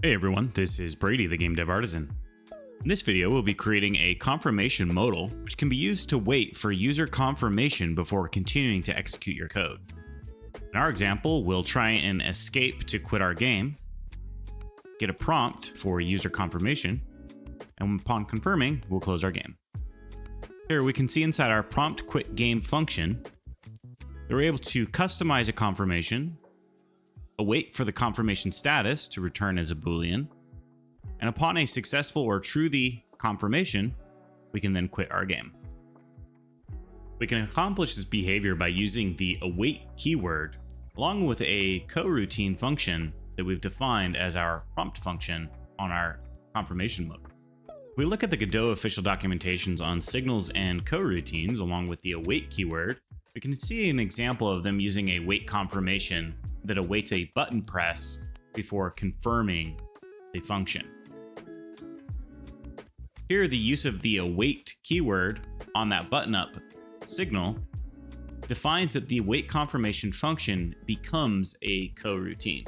Hey everyone, this is Brady, the Game Dev Artisan. In this video, we'll be creating a confirmation modal, which can be used to wait for user confirmation before continuing to execute your code. In our example, we'll try and escape to quit our game, get a prompt for user confirmation, and upon confirming, we'll close our game. Here we can see inside our prompt quit game function that we're able to customize a confirmation, await for the confirmation status to return as a Boolean, and upon a successful or true confirmation, we can then quit our game. We can accomplish this behavior by using the await keyword along with a coroutine function that we've defined as our prompt function on our confirmation modal. We look at the Godot official documentations on signals and coroutines along with the await keyword. We can see an example of them using a wait confirmation that awaits a button press before confirming the function. Here, the use of the await keyword on that button up signal defines that the await confirmation function becomes a coroutine.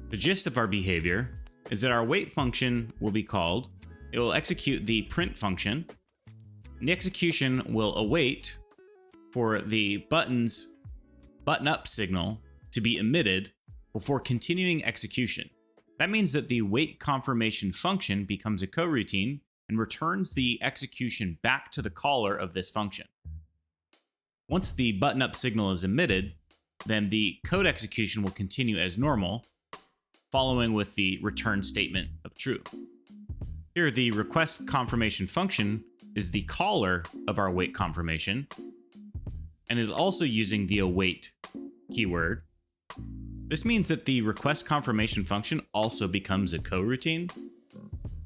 The gist of our behavior is that our wait function will be called. It will execute the print function, and the execution will await for the button up signal to be emitted before continuing execution. That means that the wait confirmation function becomes a coroutine and returns the execution back to the caller of this function. Once the button up signal is emitted, then the code execution will continue as normal, following with the return statement of true. Here, the request confirmation function is the caller of our wait confirmation and is also using the await keyword. This means that the request confirmation function also becomes a coroutine.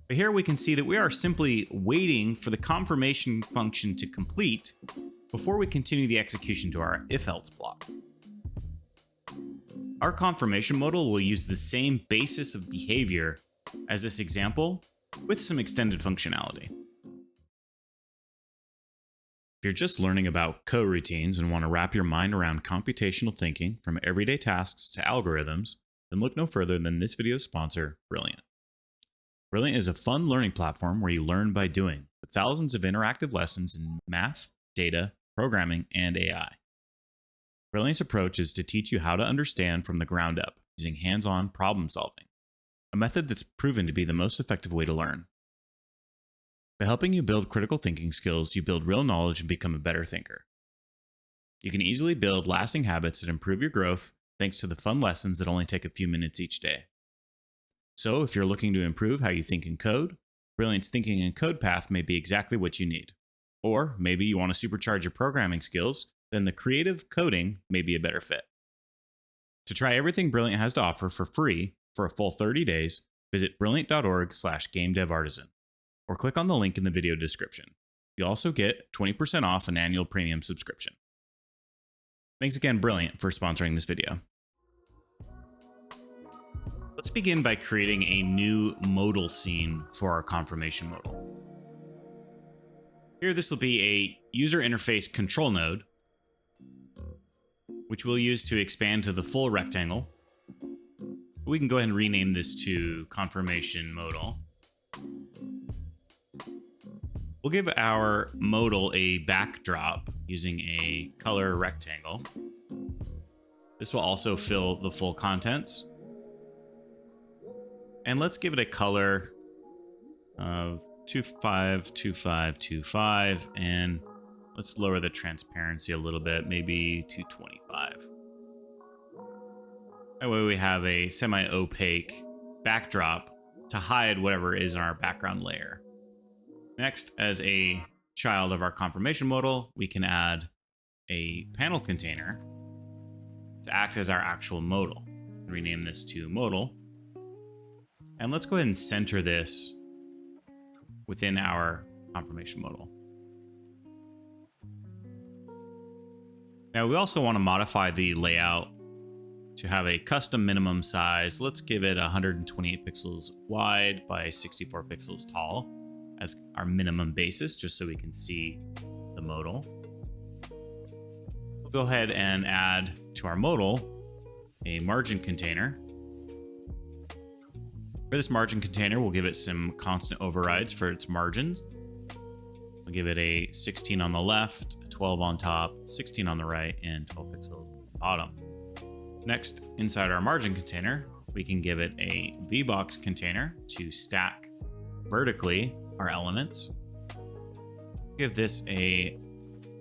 But here we can see that we are simply waiting for the confirmation function to complete before we continue the execution to our if-else block. Our confirmation modal will use the same basis of behavior as this example, with some extended functionality. If you're just learning about coroutines and want to wrap your mind around computational thinking from everyday tasks to algorithms, then look no further than this video's sponsor, Brilliant. Brilliant is a fun learning platform where you learn by doing, with thousands of interactive lessons in math, data, programming, and AI. Brilliant's approach is to teach you how to understand from the ground up using hands-on problem solving, a method that's proven to be the most effective way to learn. By helping you build critical thinking skills, you build real knowledge and become a better thinker. You can easily build lasting habits that improve your growth thanks to the fun lessons that only take a few minutes each day. So, if you're looking to improve how you think and code, Brilliant's Thinking and Code Path may be exactly what you need. Or maybe you want to supercharge your programming skills, then the creative coding may be a better fit. To try everything Brilliant has to offer for free for a full 30 days, visit brilliant.org/GameDevArtisan. Or click on the link in the video description. You'll also get 20% off an annual premium subscription. Thanks again, Brilliant, for sponsoring this video. Let's begin by creating a new modal scene for our confirmation modal. Here, this will be a user interface control node, which we'll use to expand to the full rectangle. We can go ahead and rename this to confirmation modal. We'll give our modal a backdrop using a color rectangle. This will also fill the full contents. And let's give it a color of 252525, and let's lower the transparency a little bit, maybe 225. That way we have a semi-opaque backdrop to hide whatever is in our background layer. Next, as a child of our confirmation modal, we can add a panel container to act as our actual modal. Rename this to modal. And let's go ahead and center this within our confirmation modal. Now, we also want to modify the layout to have a custom minimum size. Let's give it 128 pixels wide by 64 pixels tall as our minimum basis, just so we can see the modal. We'll go ahead and add to our modal a margin container For this margin container, we'll give it some constant overrides for its margins. We'll give it a 16 on the left, 12 on top, 16 on the right, and 12 pixels on the bottom. Next, inside our margin container, we can give it a VBox container to stack vertically our elements. Give this a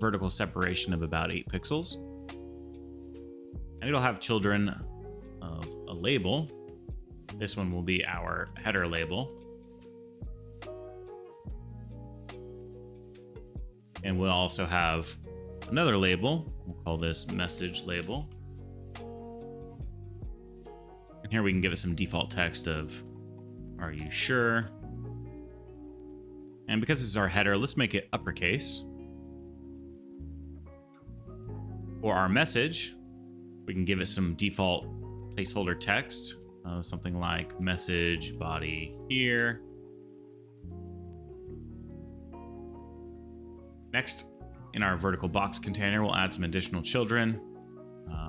vertical separation of about 8 pixels. And it'll have children of a label. This one will be our header label. And we'll also have another label. We'll call this message label. And here we can give it some default text of, "Are you sure?" And because this is our header, let's make it uppercase. For our message, we can give it some default placeholder text, something like message body here. Next, in our vertical box container, we'll add some additional children.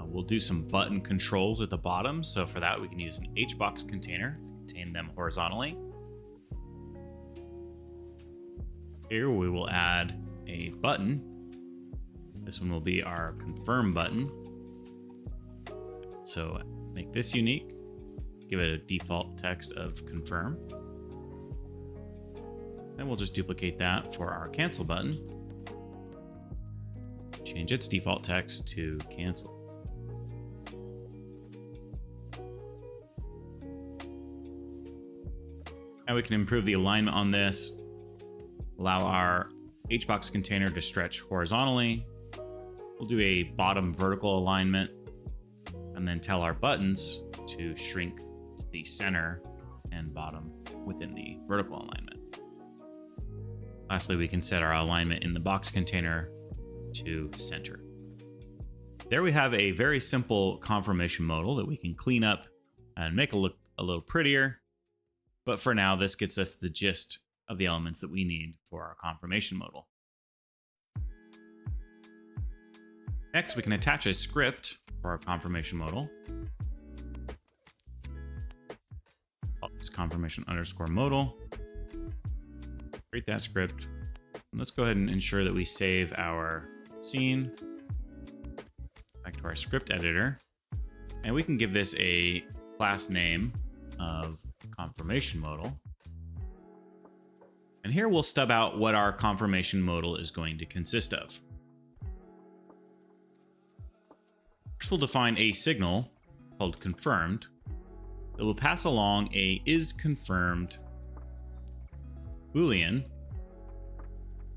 We'll do some button controls at the bottom. So for that, we can use an HBox container to contain them horizontally. Here we will add a button. This one will be our confirm button. So make this unique. Give it a default text of confirm. And we'll just duplicate that for our cancel button. Change its default text to cancel. Now we can improve the alignment on this, allow our HBox container to stretch horizontally. We'll do a bottom vertical alignment, and then tell our buttons to shrink to the center and bottom within the vertical alignment. Lastly, we can set our alignment in the box container to center. There we have a very simple confirmation modal that we can clean up and make it look a little prettier. But for now, this gets us the gist of the elements that we need for our confirmation modal. Next, we can attach a script for our confirmation modal. It's confirmation_modal. Create that script. And let's go ahead and ensure that we save our scene back to our script editor. And we can give this a class name of confirmation modal. And here we'll stub out what our confirmation modal is going to consist of. First, we'll define a signal called confirmed that will pass along a isConfirmed Boolean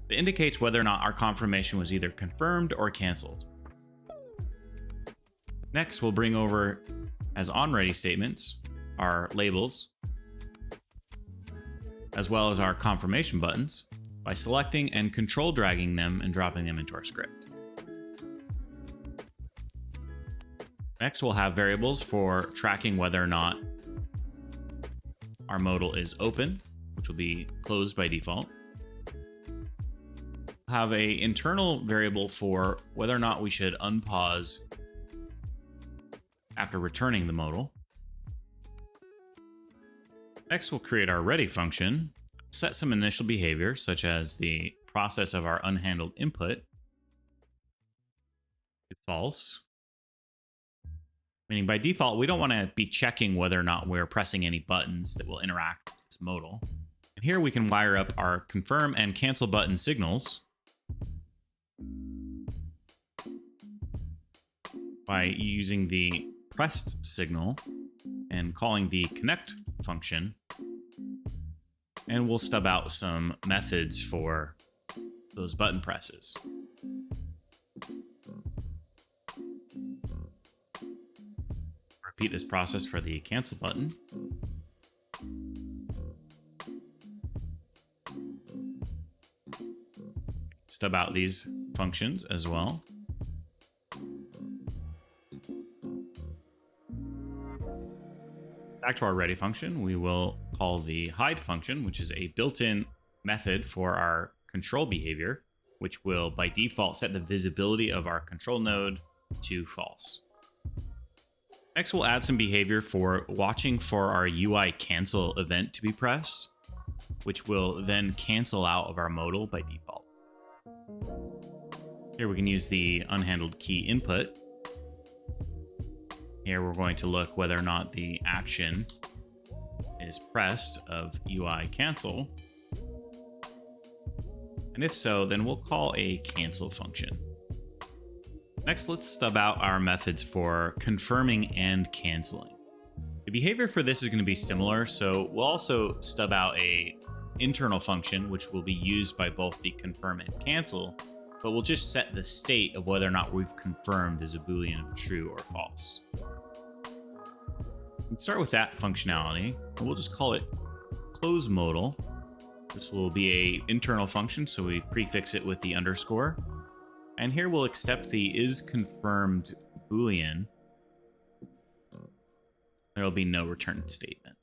that indicates whether or not our confirmation was either confirmed or canceled. Next, we'll bring over as onReady statements our labels, as well as our confirmation buttons by selecting and control dragging them and dropping them into our script. Next, we'll have variables for tracking whether or not our modal is open, which will be closed by default. We'll have an internal variable for whether or not we should unpause after returning the modal. Next, we'll create our ready function, set some initial behavior, such as the process of our unhandled input. It's false. Meaning by default, we don't want to be checking whether or not we're pressing any buttons that will interact with this modal. And here we can wire up our confirm and cancel button signals by using the pressed signal and calling the connect function. And we'll stub out some methods for those button presses. Repeat this process for the cancel button. Stub out these functions as well. Back to our ready function, we will call the hide function, which is a built-in method for our control behavior, which will by default set the visibility of our control node to false. Next, we'll add some behavior for watching for our UI cancel event to be pressed, which will then cancel out of our modal by default. Here we can use the unhandled key input. Here we're going to look whether or not the action is pressed of UI cancel. And if so, then we'll call a cancel function. Next, let's stub out our methods for confirming and canceling. The behavior for this is going to be similar, so we'll also stub out a internal function, which will be used by both the confirm and cancel, but we'll just set the state of whether or not we've confirmed as a Boolean of true or false. Let's start with that functionality, and we'll just call it close modal. This will be an internal function, so we prefix it with the underscore. And here we'll accept the is confirmed Boolean. There will be no return statement.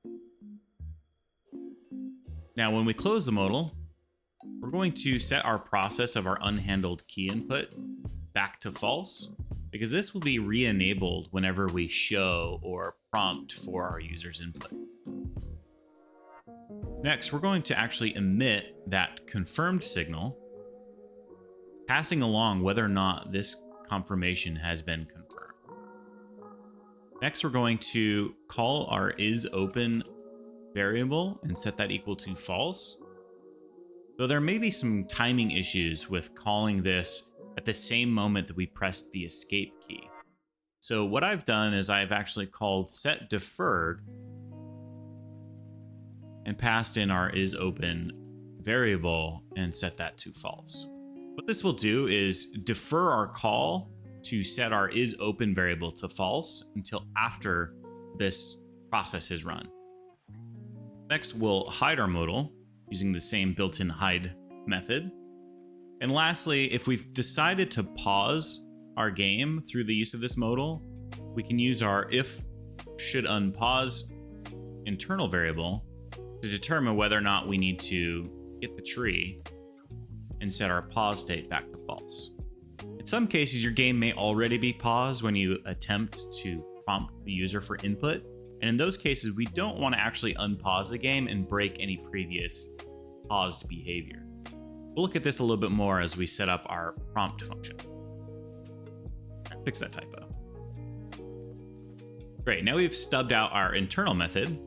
Now, when we close the modal, we're going to set our process of our unhandled key input back to false, because this will be re-enabled whenever we show or prompt for our user's input. Next, we're going to actually emit that confirmed signal, passing along whether or not this confirmation has been confirmed. Next, we're going to call our isOpen variable and set that equal to false. Though there may be some timing issues with calling this at the same moment that we pressed the escape key. So what I've done is I've actually called setDeferred and passed in our isOpen variable and set that to false. What this will do is defer our call to set our isOpen variable to false until after this process is run. Next, we'll hide our modal using the same built-in hide method. And lastly, if we've decided to pause our game through the use of this modal, we can use our if should unpause internal variable to determine whether or not we need to hit the tree and set our pause state back to false. In some cases, your game may already be paused when you attempt to prompt the user for input. And in those cases, we don't want to actually unpause the game and break any previous paused behavior. We'll look at this a little bit more as we set up our prompt function. Fix that typo. Great, now we've stubbed out our internal method.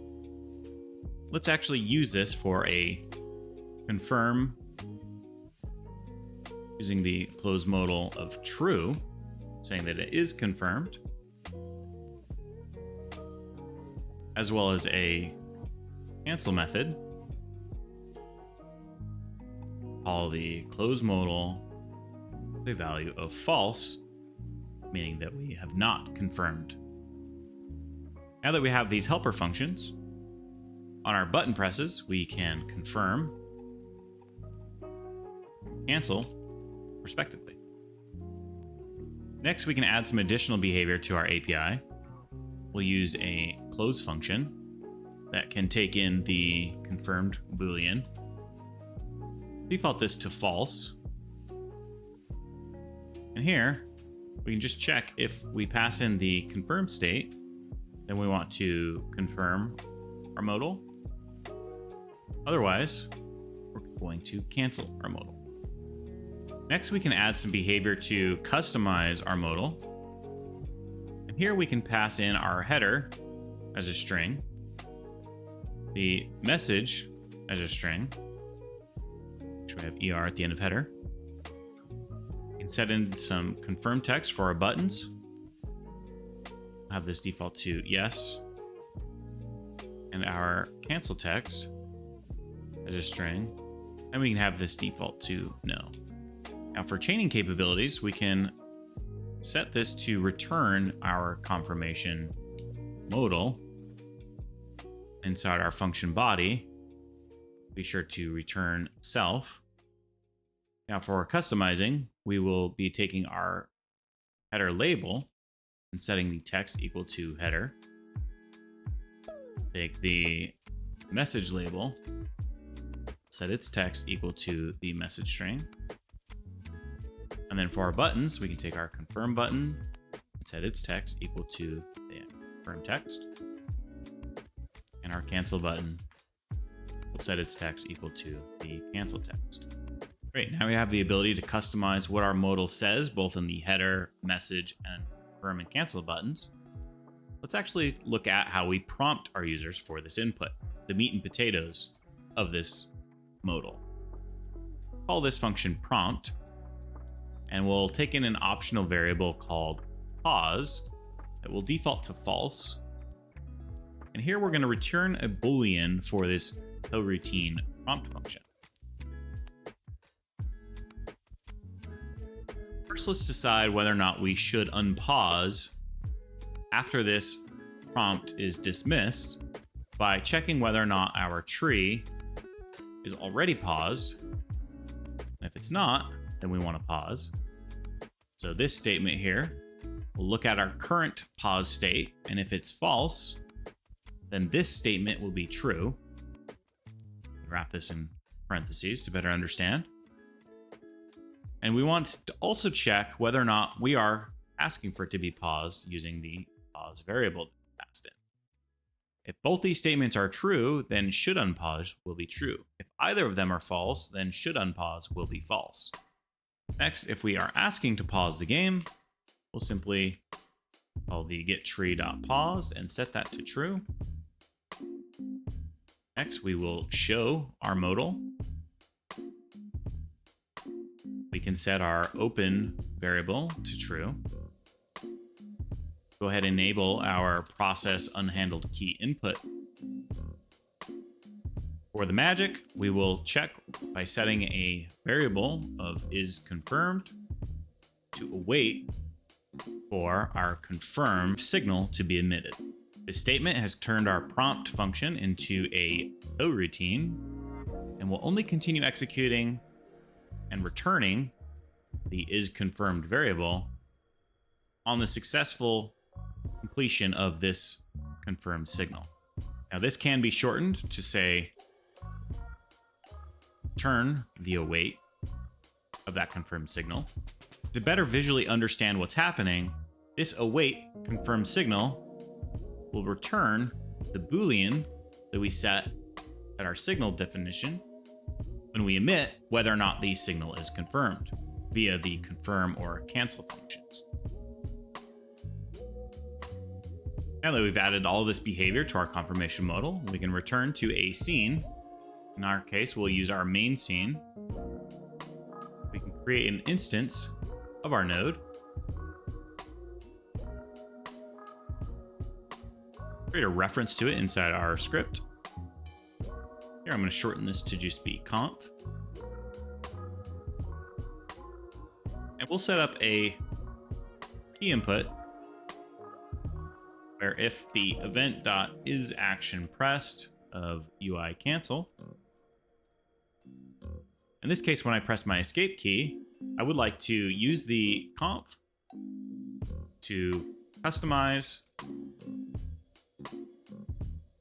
Let's actually use this for a confirm using the close modal of true, saying that it is confirmed, as well as a cancel method. Call the close modal the value of false, meaning that we have not confirmed. Now that we have these helper functions, on our button presses, we can confirm, cancel, respectively. Next, we can add some additional behavior to our API. We'll use a close function that can take in the confirmed Boolean, default this to false, and here we can just check if we pass in the confirmed state, then we want to confirm our modal. Otherwise, we're going to cancel our modal. Next, we can add some behavior to customize our modal. And here we can pass in our header as a string, the message as a string, which we have ER at the end of header. We can set in some confirm text for our buttons. I'll have this default to yes. And our cancel text as a string. And we can have this default to no. Now for chaining capabilities, we can set this to return our confirmation modal inside our function body. Be sure to return self. Now for customizing, we will be taking our header label and setting the text equal to header. Take the message label, set its text equal to the message string. And then for our buttons, we can take our confirm button and set its text equal to the confirm text. And our cancel button will set its text equal to the cancel text. Great, now we have the ability to customize what our modal says, both in the header, message, and confirm and cancel buttons. Let's actually look at how we prompt our users for this input, the meat and potatoes of this modal. Call this function prompt, and we'll take in an optional variable called pause that will default to false. And here we're going to return a Boolean for this coroutine prompt function. First, let's decide whether or not we should unpause after this prompt is dismissed by checking whether or not our tree is already paused. And if it's not, then we want to pause. So this statement here, we'll look at our current pause state, and if it's false, then this statement will be true. Wrap this in parentheses to better understand. And we want to also check whether or not we are asking for it to be paused using the pause variable passed in. If both these statements are true, then should unpause will be true. If either of them are false, then should unpause will be false. Next, if we are asking to pause the game, we'll simply call the getTree.paused and set that to true. Next, we will show our modal. We can set our open variable to true. Go ahead and enable our process unhandled key input. For the magic, we will check by setting a variable of isConfirmed to await for our confirmed signal to be emitted. This statement has turned our prompt function into a coroutine and will only continue executing and returning the isConfirmed variable on the successful completion of this confirmed signal. Now this can be shortened to say turn the await of that confirmed signal. To better visually understand what's happening, this await confirmed signal will return the Boolean that we set at our signal definition when we emit whether or not the signal is confirmed via the confirm or cancel functions. Now that we've added all this behavior to our confirmation modal, we can return to a scene. In our case, we'll use our main scene. We can create an instance of our node. Create a reference to it inside our script. Here, I'm going to shorten this to just be conf. And we'll set up a key input where if the event.isActionPressed of UI cancel, in this case, when I press my escape key, I would like to use the conf to customize.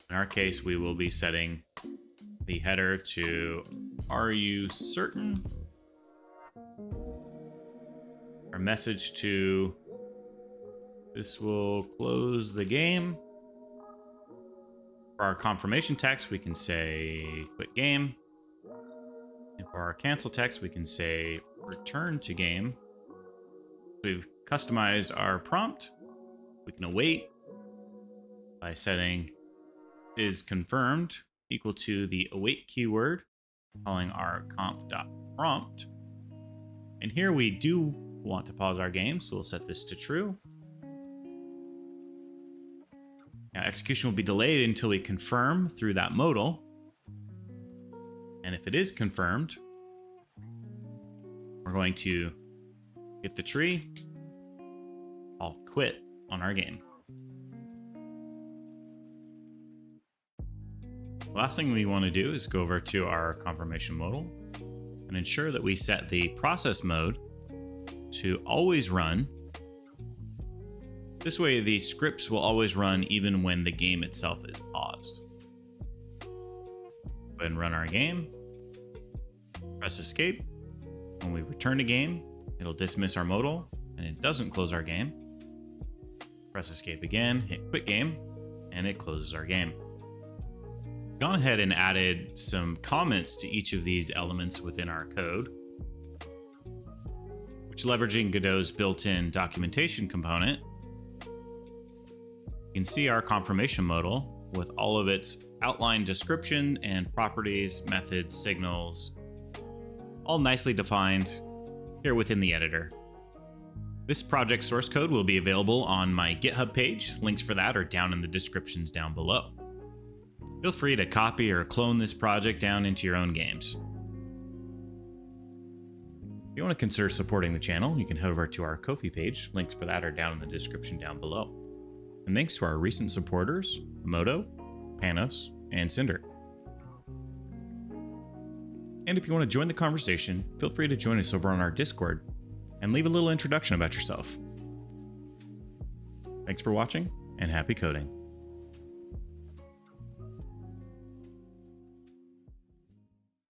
In our case, we will be setting the header to "Are you certain?" Our message to "This will close the game." For our confirmation text, we can say "Quit game." And for our cancel text, we can say "Return to game." We've customized our prompt. We can await by setting isConfirmed equal to the await keyword, calling our conf.prompt. And here we do want to pause our game, so we'll set this to true. Now execution will be delayed until we confirm through that modal. And if it is confirmed, we're going to get the tree. I'll quit on our game. The last thing we want to do is go over to our confirmation modal and ensure that we set the process mode to always run. This way, the scripts will always run even when the game itself is paused. Go ahead and run our game. Press escape. When we return to game, it'll dismiss our modal and it doesn't close our game. Press escape again, hit quit game, and it closes our game. Gone ahead and added some comments to each of these elements within our code, which, leveraging Godot's built-in documentation component, you can see our confirmation modal with all of its outline description and properties, methods, signals, all nicely defined here within the editor. This project source code will be available on my GitHub page. Links for that are down in the descriptions down below. Feel free to copy or clone this project down into your own games. If you want to consider supporting the channel, you can head over to our Ko-fi page. Links for that are down in the description down below. And thanks to our recent supporters, Moto, Panos, and Cinder. And if you want to join the conversation, feel free to join us over on our Discord and leave a little introduction about yourself. Thanks for watching, and happy coding.